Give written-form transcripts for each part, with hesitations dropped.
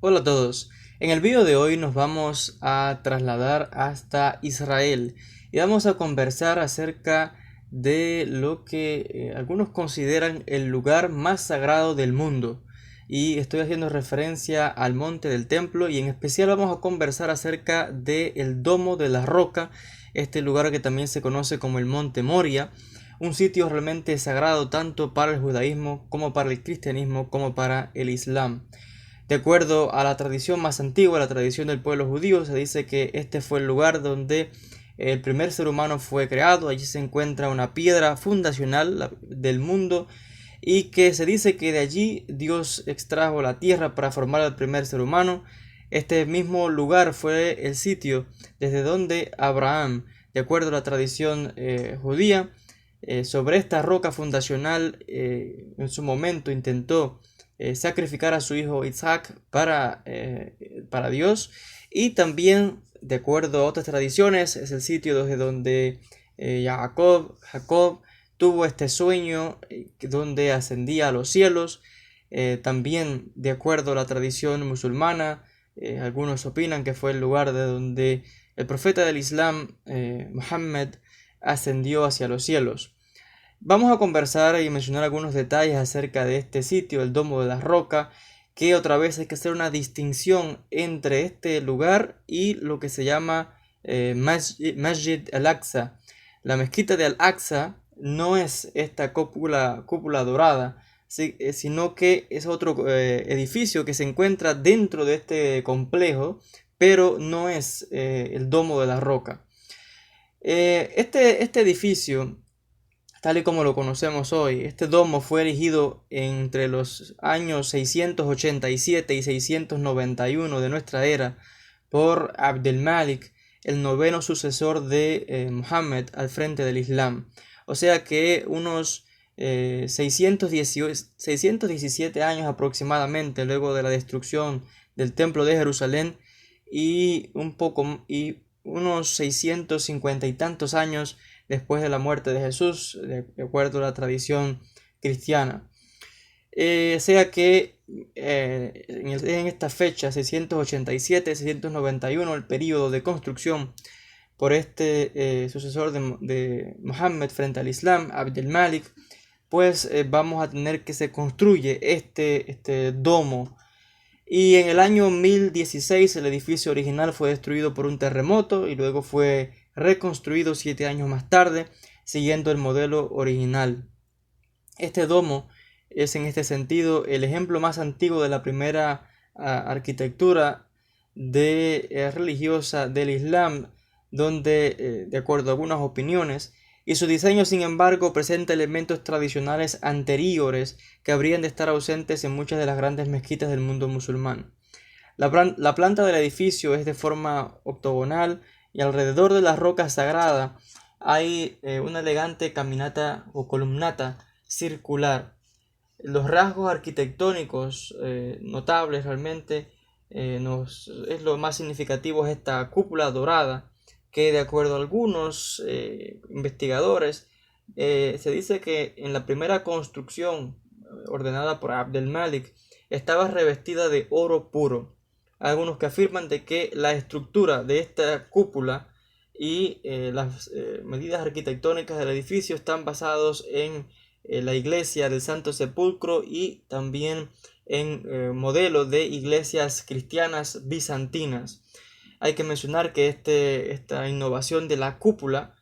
Hola a todos. En el video de hoy nos vamos a trasladar hasta Israel y vamos a conversar acerca de lo que algunos consideran el lugar más sagrado del mundo. Y estoy haciendo referencia al monte del templo y en especial vamos a conversar acerca del Domo de la Roca, este lugar que también se conoce como el Monte Moria, un sitio realmente sagrado tanto para el judaísmo como para el cristianismo como para el islam. De acuerdo a la tradición más antigua, la tradición del pueblo judío, se dice que este fue el lugar donde el primer ser humano fue creado. Allí se encuentra una piedra fundacional del mundo y que se dice que de allí Dios extrajo la tierra para formar al primer ser humano. Este mismo lugar fue el sitio desde donde Abraham, de acuerdo a la tradición judía, sobre esta roca fundacional en su momento intentó sacrificar a su hijo Isaac para Dios, y también de acuerdo a otras tradiciones es el sitio desde donde Jacob tuvo este sueño donde ascendía a los cielos. También de acuerdo a la tradición musulmana, algunos opinan que fue el lugar de donde el profeta del Islam, Muhammad, ascendió hacia los cielos. Vamos a conversar y mencionar algunos detalles acerca de este sitio, el Domo de la Roca, que otra vez hay que hacer una distinción entre este lugar y lo que se llama Masjid al-Aqsa. La mezquita de Al-Aqsa no es esta cúpula dorada, sino que es otro edificio que se encuentra dentro de este complejo, pero no es el Domo de la Roca. Este edificio, tal y como lo conocemos hoy, este domo fue erigido entre los años 687 y 691 de nuestra era por Abdelmalik, el noveno sucesor de Muhammad al frente del Islam. O sea que unos 617 años aproximadamente luego de la destrucción del templo de Jerusalén, y unos 650 y tantos años después de la muerte de Jesús, de acuerdo a la tradición cristiana. Sea que en esta fecha, 687-691, el periodo de construcción por este sucesor de Muhammad frente al Islam, Abdel Malik, pues vamos a tener que se construye este domo. Y en el año 1016 el edificio original fue destruido por un terremoto y luego fue reconstruido 7 años más tarde, siguiendo el modelo original. Este domo es en este sentido el ejemplo más antiguo de la primera arquitectura religiosa del Islam, donde, de acuerdo a algunas opiniones, y su diseño, sin embargo, presenta elementos tradicionales anteriores que habrían de estar ausentes en muchas de las grandes mezquitas del mundo musulmán. La planta del edificio es de forma octogonal y alrededor de la roca sagrada hay una elegante caminata o columnata circular. Los rasgos arquitectónicos notables realmente es lo más significativo, es esta cúpula dorada que, de acuerdo a algunos investigadores, se dice que en la primera construcción ordenada por Abdel Malik estaba revestida de oro puro. Algunos que afirman de que la estructura de esta cúpula y las medidas arquitectónicas del edificio están basados en la iglesia del Santo Sepulcro y también en modelos de iglesias cristianas bizantinas. Hay que mencionar que esta innovación de la cúpula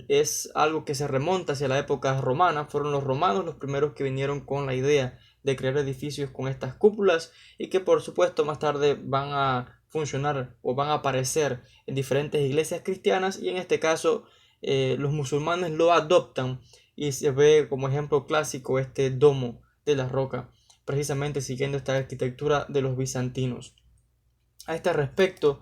es algo que se remonta hacia la época romana. Fueron los romanos los primeros que vinieron con la idea de crear edificios con estas cúpulas y que por supuesto más tarde van a funcionar o van a aparecer en diferentes iglesias cristianas, y en este caso los musulmanes lo adoptan y se ve como ejemplo clásico este domo de la roca, precisamente siguiendo esta arquitectura de los bizantinos. A este respecto,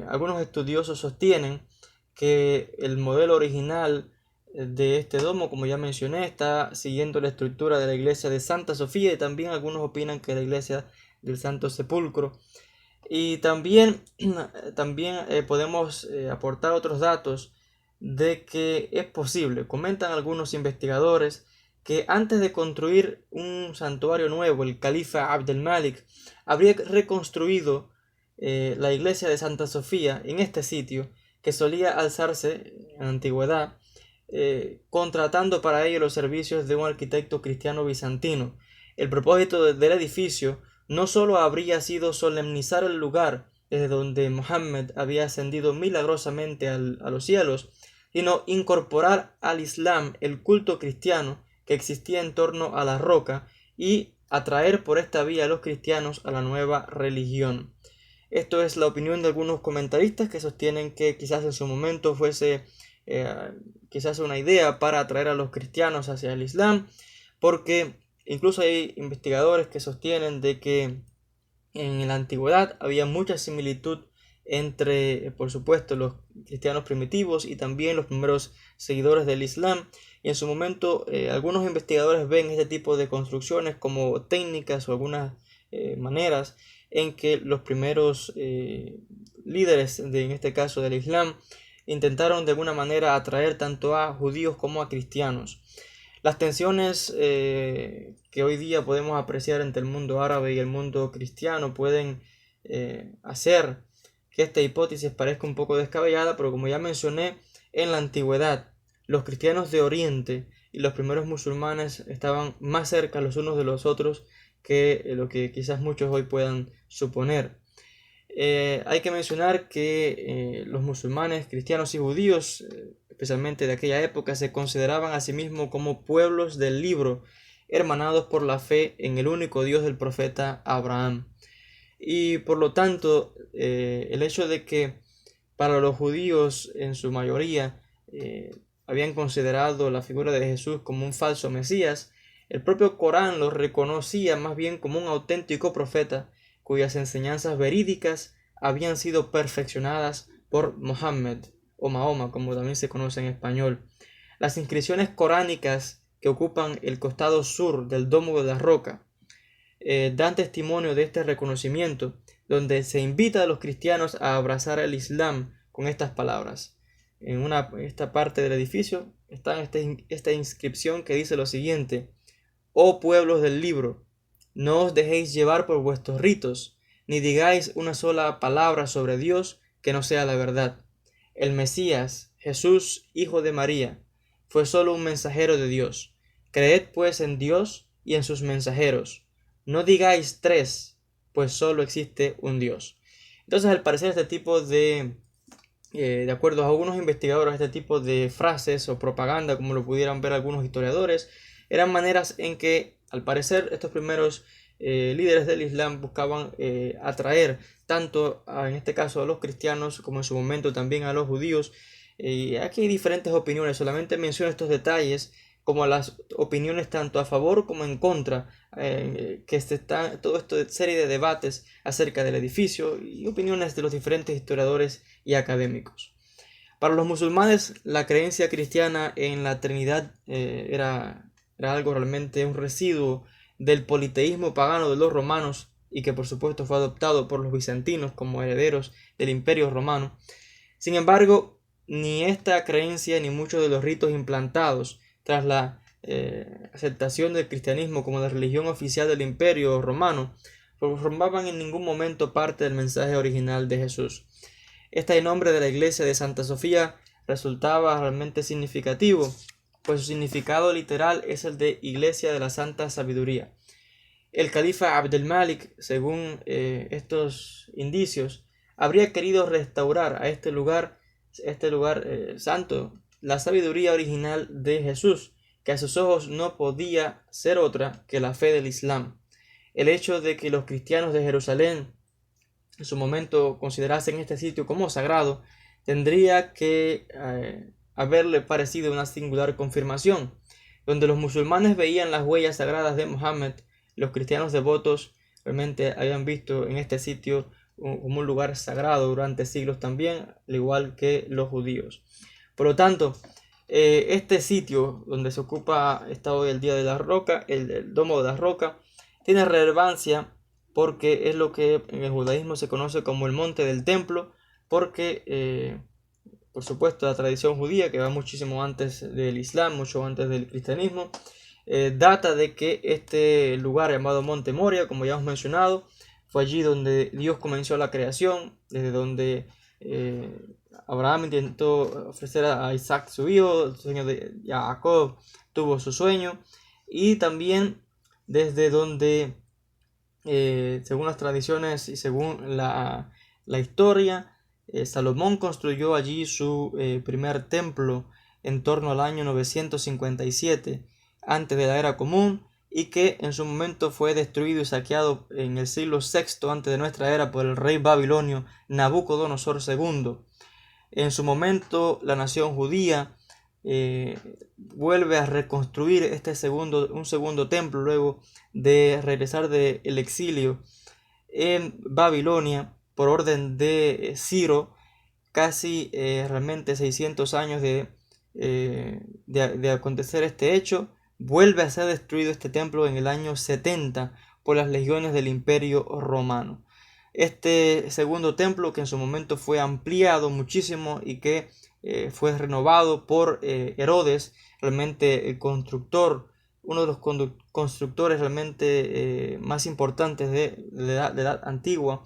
algunos estudiosos sostienen que el modelo original de este domo, como ya mencioné, está siguiendo la estructura de la iglesia de Santa Sofía, y también algunos opinan que la iglesia del Santo Sepulcro. Y también, podemos aportar otros datos de que es posible. Comentan algunos investigadores que antes de construir un santuario nuevo, el califa Abdel Malik habría reconstruido la iglesia de Santa Sofía en este sitio, que solía alzarse en la antigüedad, contratando para ello los servicios de un arquitecto cristiano bizantino. El propósito del edificio no solo habría sido solemnizar el lugar desde donde Mohammed había ascendido milagrosamente a los cielos, sino incorporar al Islam el culto cristiano que existía en torno a la roca y atraer por esta vía a los cristianos a la nueva religión. Esto es la opinión de algunos comentaristas que sostienen que quizás en su momento fuese quizás una idea para atraer a los cristianos hacia el Islam, porque incluso hay investigadores que sostienen de que en la antigüedad había mucha similitud entre, por supuesto, los cristianos primitivos y también los primeros seguidores del Islam, y en su momento algunos investigadores ven este tipo de construcciones como técnicas o algunas maneras en que los primeros líderes en este caso del Islam intentaron de alguna manera atraer tanto a judíos como a cristianos. Las tensiones que hoy día podemos apreciar entre el mundo árabe y el mundo cristiano pueden hacer que esta hipótesis parezca un poco descabellada, pero como ya mencioné, en la antigüedad los cristianos de Oriente y los primeros musulmanes estaban más cerca los unos de los otros que lo que quizás muchos hoy puedan suponer. Hay que mencionar que los musulmanes, cristianos y judíos, especialmente de aquella época, se consideraban a sí mismos como pueblos del libro, hermanados por la fe en el único Dios del profeta Abraham. Y por lo tanto, el hecho de que para los judíos en su mayoría habían considerado la figura de Jesús como un falso Mesías, el propio Corán lo reconocía más bien como un auténtico profeta cuyas enseñanzas verídicas habían sido perfeccionadas por Mohammed o Mahoma, como también se conoce en español. Las inscripciones coránicas que ocupan el costado sur del Domo de la Roca dan testimonio de este reconocimiento, donde se invita a los cristianos a abrazar el Islam con estas palabras. En esta parte del edificio está esta inscripción que dice lo siguiente: «Oh pueblos del libro, no os dejéis llevar por vuestros ritos, ni digáis una sola palabra sobre Dios que no sea la verdad. El Mesías, Jesús, hijo de María, fue solo un mensajero de Dios. Creed pues en Dios y en sus mensajeros. No digáis tres, pues solo existe un Dios». Entonces, al parecer, este tipo de acuerdo a algunos investigadores, este tipo de frases o propaganda, como lo pudieran ver algunos historiadores, eran maneras en que, al parecer, estos primeros líderes del Islam buscaban atraer tanto en este caso a los cristianos como en su momento también a los judíos. Aquí hay diferentes opiniones, solamente menciono estos detalles como las opiniones tanto a favor como en contra, todo esto de serie de debates acerca del edificio y opiniones de los diferentes historiadores y académicos. Para los musulmanes, la creencia cristiana en la Trinidad era algo realmente un residuo del politeísmo pagano de los romanos y que por supuesto fue adoptado por los bizantinos como herederos del Imperio Romano. Sin embargo, ni esta creencia ni muchos de los ritos implantados tras la aceptación del cristianismo como la religión oficial del Imperio Romano formaban en ningún momento parte del mensaje original de Jesús. Este nombre de la iglesia de Santa Sofía resultaba realmente significativo, pues su significado literal es el de Iglesia de la Santa Sabiduría. El califa Abd el-Malik, según estos indicios, habría querido restaurar a este lugar santo, la sabiduría original de Jesús, que a sus ojos no podía ser otra que la fe del Islam. El hecho de que los cristianos de Jerusalén en su momento considerasen este sitio como sagrado tendría que haberle parecido una singular confirmación. Donde los musulmanes veían las huellas sagradas de Mohammed, los cristianos devotos realmente habían visto en este sitio como un lugar sagrado durante siglos también, al igual que los judíos. Por lo tanto, este sitio donde se está hoy el Día de la Roca, el Domo de la Roca, tiene relevancia porque es lo que en el judaísmo se conoce como el Monte del Templo, porque por supuesto la tradición judía, que va muchísimo antes del Islam, mucho antes del cristianismo, data de que este lugar llamado Monte Moria, como ya hemos mencionado, Fue allí donde Dios comenzó la creación, desde donde Abraham intentó ofrecer a Isaac su hijo, el sueño de Jacob tuvo su sueño, y también desde donde, según las tradiciones y según la historia, Salomón construyó allí su primer templo en torno al año 957 antes de la era común, y que en su momento fue destruido y saqueado en el siglo VI antes de nuestra era por el rey babilonio Nabucodonosor II. En su momento la nación judía vuelve a reconstruir un segundo templo luego de regresar del exilio en Babilonia por orden de Ciro, casi realmente 600 años de acontecer este hecho. Vuelve a ser destruido este templo en el año 70 por las legiones del Imperio Romano. Este segundo templo, que en su momento fue ampliado muchísimo y que fue renovado por Herodes, realmente el constructor, uno de los constructores realmente más importantes de la edad antigua,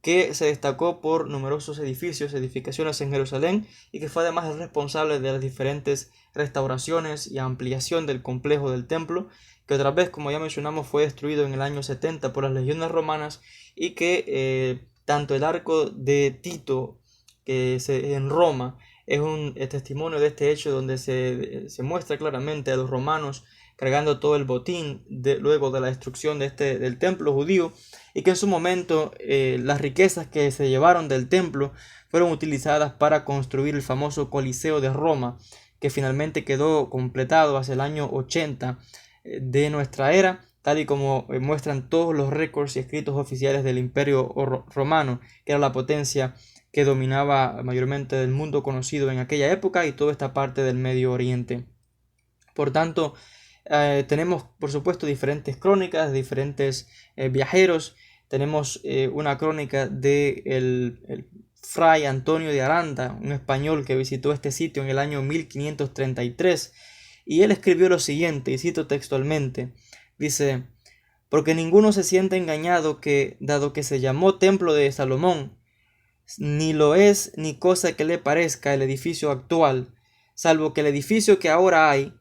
que se destacó por numerosos edificaciones en Jerusalén, y que fue además el responsable de las diferentes restauraciones y ampliación del complejo del templo, que otra vez, como ya mencionamos, fue destruido en el año 70 por las legiones romanas, y que tanto el arco de Tito en Roma es un testimonio de este hecho, donde se muestra claramente a los romanos cargando todo el botín luego de la destrucción del templo judío, y que en su momento las riquezas que se llevaron del templo fueron utilizadas para construir el famoso Coliseo de Roma, que finalmente quedó completado hacia el año 80 de nuestra era, tal y como muestran todos los récords y escritos oficiales del Imperio Romano, que era la potencia que dominaba mayormente el mundo conocido en aquella época y toda esta parte del Medio Oriente. Por tanto, tenemos por supuesto diferentes crónicas, diferentes viajeros. Tenemos una crónica de el fray Antonio de Aranda, un español que visitó este sitio en el año 1533, y él escribió lo siguiente, y cito textualmente, dice: porque ninguno se siente engañado que, dado que se llamó Templo de Salomón, ni lo es ni cosa que le parezca el edificio actual, salvo que el edificio que ahora hay,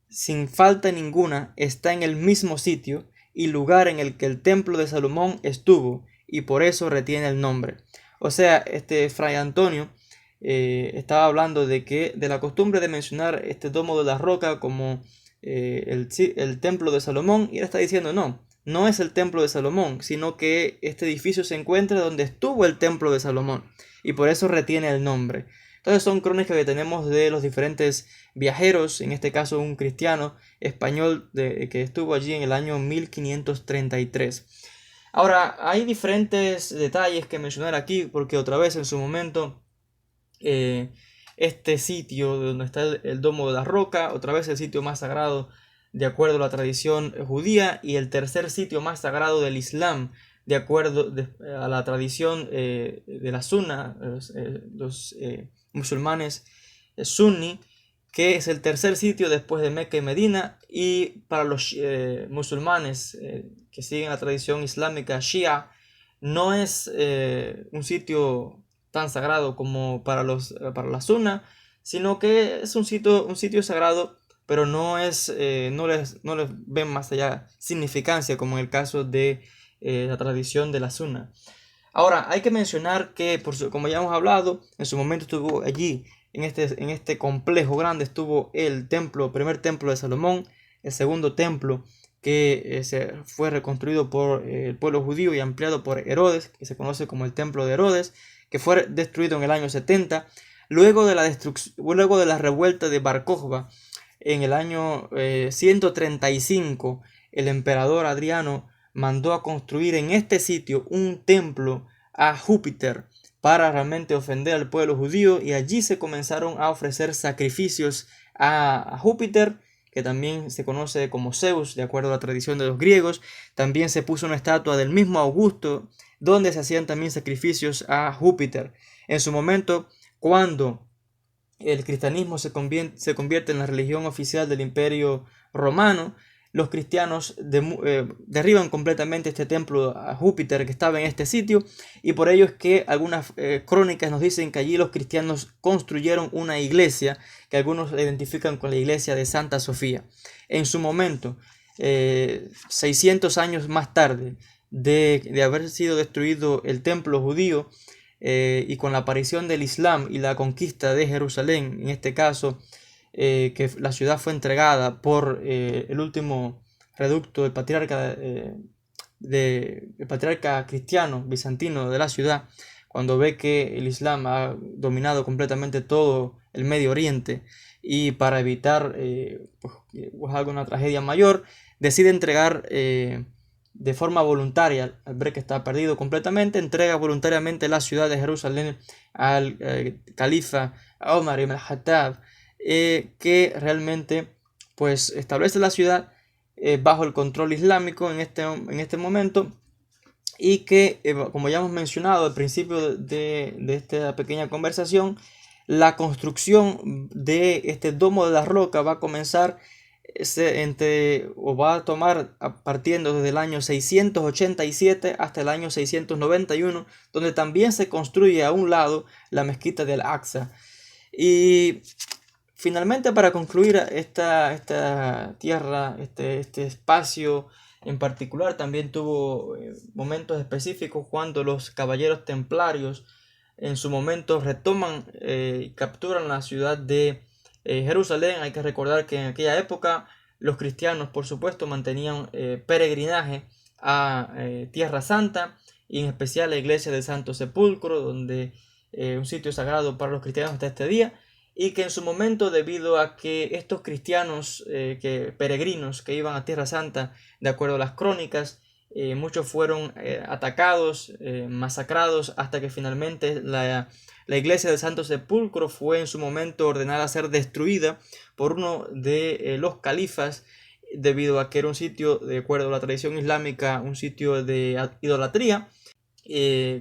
sin falta ninguna, está en el mismo sitio y lugar en el que el templo de Salomón estuvo, y por eso retiene el nombre. O sea, este fray Antonio estaba hablando de la costumbre de mencionar este domo de la roca como el templo de Salomón, y él está diciendo no es el templo de Salomón, sino que este edificio se encuentra donde estuvo el templo de Salomón, y por eso retiene el nombre. Entonces son crónicas que tenemos de los diferentes viajeros, en este caso un cristiano español que estuvo allí en el año 1533. Ahora, hay diferentes detalles que mencionar aquí, porque otra vez en su momento este sitio donde está el domo de la roca, otra vez el sitio más sagrado de acuerdo a la tradición judía, y el tercer sitio más sagrado del Islam de acuerdo a la tradición de la Sunna, los musulmanes sunni, que es el tercer sitio después de Meca y Medina, y para los musulmanes que siguen la tradición islámica Shia, no es un sitio tan sagrado como para la Sunna, sino que es un sitio sagrado, pero no les ven más allá significancia, como en el caso de la tradición de la Sunna. Ahora, hay que mencionar que, como ya hemos hablado, en su momento estuvo allí, en este complejo grande, estuvo el primer templo de Salomón, el segundo templo que se fue reconstruido por el pueblo judío y ampliado por Herodes, que se conoce como el templo de Herodes, que fue destruido en el año 70, luego de la revuelta de Bar Kokhba. En el año 135, el emperador Adriano mandó a construir en este sitio un templo a Júpiter para realmente ofender al pueblo judío, y allí se comenzaron a ofrecer sacrificios a Júpiter, que también se conoce como Zeus de acuerdo a la tradición de los griegos. También se puso una estatua del mismo Augusto donde se hacían también sacrificios a Júpiter. En su momento, cuando el cristianismo se convierte en la religión oficial del Imperio Romano, los cristianos derriban completamente este templo a Júpiter que estaba en este sitio, y por ello es que algunas crónicas nos dicen que allí los cristianos construyeron una iglesia que algunos identifican con la iglesia de Santa Sofía. En su momento, 600 años más tarde de haber sido destruido el templo judío, y con la aparición del Islam y la conquista de Jerusalén, en este caso, que la ciudad fue entregada por el último reducto, el patriarca cristiano bizantino de la ciudad, cuando ve que el Islam ha dominado completamente todo el Medio Oriente, y para evitar alguna tragedia mayor, decide entregar de forma voluntaria, al ver que está perdido completamente, entrega voluntariamente la ciudad de Jerusalén al califa Omar ibn al-Khattab, que realmente pues establece la ciudad bajo el control islámico en este momento, y que como ya hemos mencionado al principio de esta pequeña conversación, la construcción de este domo de la roca va a comenzar va a tomar partiendo desde el año 687 hasta el año 691, donde también se construye a un lado la mezquita del Aqsa. Y finalmente, para concluir esta tierra, este espacio en particular, también tuvo momentos específicos cuando los caballeros templarios en su momento retoman y capturan la ciudad de Jerusalén. Hay que recordar que en aquella época los cristianos, por supuesto, mantenían peregrinaje a Tierra Santa, y en especial la iglesia del Santo Sepulcro, donde un sitio sagrado para los cristianos hasta este día, y que en su momento, debido a que estos cristianos peregrinos que iban a Tierra Santa, de acuerdo a las crónicas, muchos fueron atacados, masacrados, hasta que finalmente la iglesia del Santo Sepulcro fue en su momento ordenada a ser destruida por uno de los califas, debido a que era un sitio, de acuerdo a la tradición islámica, un sitio de idolatría.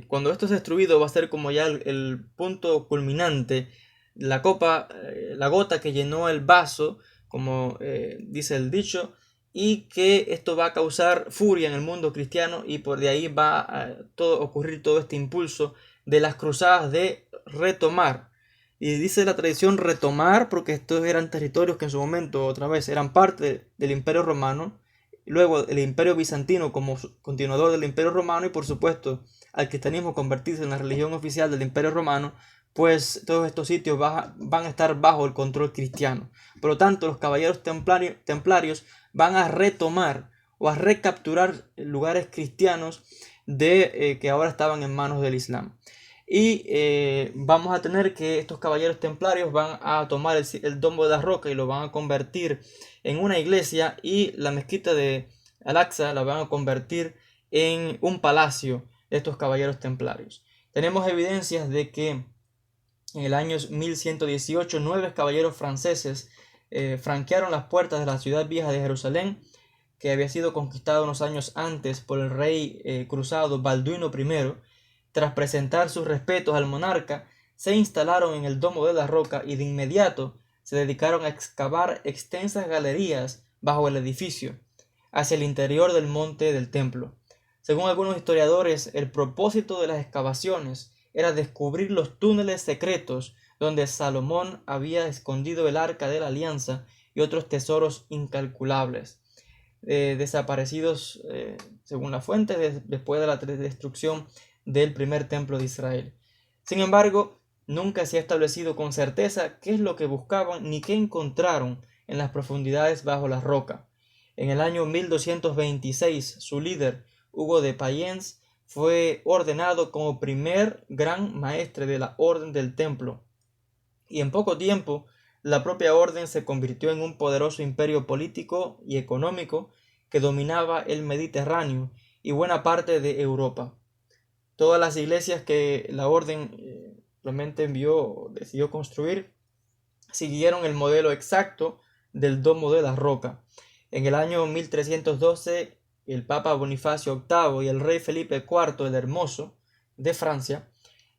Cuando esto es destruido, va a ser como ya el punto culminante, la gota que llenó el vaso, como dice el dicho, y que esto va a causar furia en el mundo cristiano, y por de ahí va a ocurrir todo este impulso de las cruzadas de retomar. Y dice la tradición retomar porque estos eran territorios que en su momento otra vez eran parte del Imperio Romano, luego el Imperio Bizantino como continuador del Imperio Romano, y por supuesto al cristianismo convertirse en la religión oficial del Imperio Romano, pues todos estos sitios van a estar bajo el control cristiano. Por lo tanto, los caballeros templarios van a retomar o a recapturar lugares cristianos que ahora estaban en manos del Islam. Y vamos a tener que estos caballeros templarios van a tomar el domo de la roca y lo van a convertir en una iglesia, y la mezquita de Al-Aqsa la van a convertir en un palacio de estos caballeros templarios. Tenemos evidencias de que en el año 1118 9 caballeros franceses franquearon las puertas de la ciudad vieja de Jerusalén, que había sido conquistada unos años antes por el rey cruzado Balduino I. Tras presentar sus respetos al monarca, se instalaron en el domo de la roca y de inmediato se dedicaron a excavar extensas galerías bajo el edificio, hacia el interior del monte del templo. Según algunos historiadores, el propósito de las excavaciones era descubrir los túneles secretos donde Salomón había escondido el arca de la alianza y otros tesoros incalculables, desaparecidos, según la fuente, después de la destrucción del primer templo de Israel. Sin embargo, nunca se ha establecido con certeza qué es lo que buscaban ni qué encontraron en las profundidades bajo la roca. En el año 1226, su líder, Hugo de Payens, fue ordenado como primer gran maestre de la Orden del Templo, y en poco tiempo la propia orden se convirtió en un poderoso imperio político y económico que dominaba el Mediterráneo y buena parte de Europa. Todas las iglesias que la orden realmente decidió construir siguieron el modelo exacto del domo de la roca. En el año 1312, el Papa Bonifacio VIII y el rey Felipe IV el Hermoso de Francia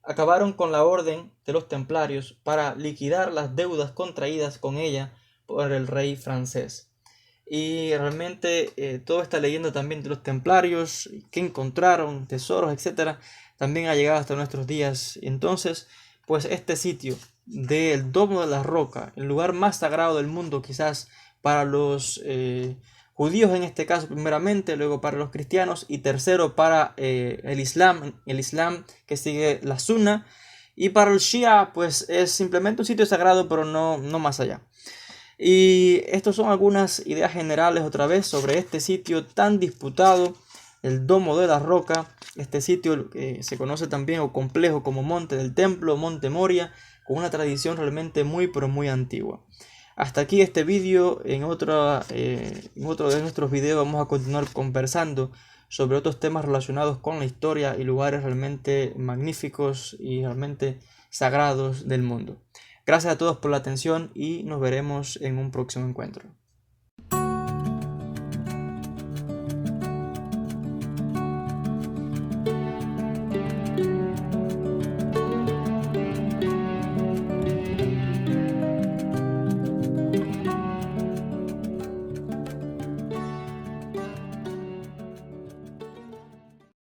acabaron con la orden de los templarios para liquidar las deudas contraídas con ella por el rey francés. y realmente toda esta leyenda también de los templarios que encontraron tesoros, etcétera, también ha llegado hasta nuestros días. Entonces, pues este sitio del Domo de la Roca, el lugar más sagrado del mundo quizás para los judíos en este caso primeramente, luego para los cristianos y tercero para el Islam que sigue la Sunna, y para el Shia pues es simplemente un sitio sagrado pero no más allá. Y estas son algunas ideas generales otra vez sobre este sitio tan disputado, el Domo de la Roca. Este sitio se conoce también o complejo como Monte del Templo, Monte Moria, con una tradición realmente muy pero muy antigua. Hasta aquí este vídeo. En otro de nuestros videos vamos a continuar conversando sobre otros temas relacionados con la historia y lugares realmente magníficos y realmente sagrados del mundo. Gracias a todos por la atención y nos veremos en un próximo encuentro.